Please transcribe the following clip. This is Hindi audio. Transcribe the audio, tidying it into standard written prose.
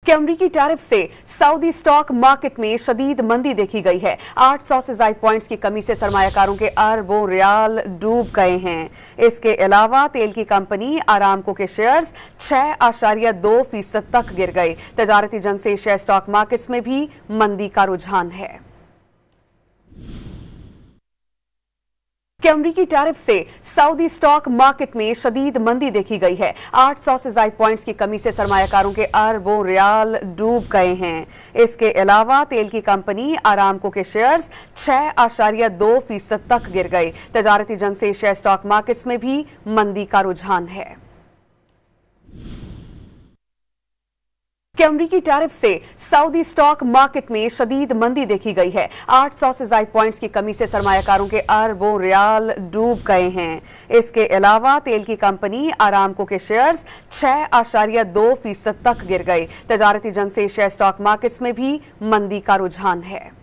कि अमरीकी टैरिफ से सऊदी स्टॉक मार्केट में शदीद मंदी देखी गई है। 800 से ज्यादा पॉइंट्स की कमी से सरमायाकारों के अरबों रियाल डूब गए हैं। इसके अलावा तेल की कंपनी आरामको के शेयर्स 6.2% तक गिर गए। तजारती जंग से एशिया स्टॉक मार्केट्स में भी मंदी का रुझान है। कि अमरीकी टैरिफ से सऊदी स्टॉक मार्केट में शदीद मंदी देखी गई है। 800 से ज्यादा पॉइंट्स की कमी से सरमायाकारों के अरबों रियाल डूब गए हैं। इसके अलावा तेल की कंपनी आरामको के शेयर्स 6.2% तक गिर गए। तजारती जंग से एशिया स्टॉक मार्केट्स में भी मंदी का रुझान है। कि अमरीकी टैरिफ से सऊदी स्टॉक मार्केट में शदीद मंदी देखी गई है। 800 से ज्यादा पॉइंट्स की कमी से सरमायाकारों के अरबों रियाल डूब गए हैं। इसके अलावा तेल की कंपनी आरामको के शेयर्स 6.2% तक गिर गए। तजारती जंग से एशिया स्टॉक मार्केट्स में भी मंदी का रुझान है।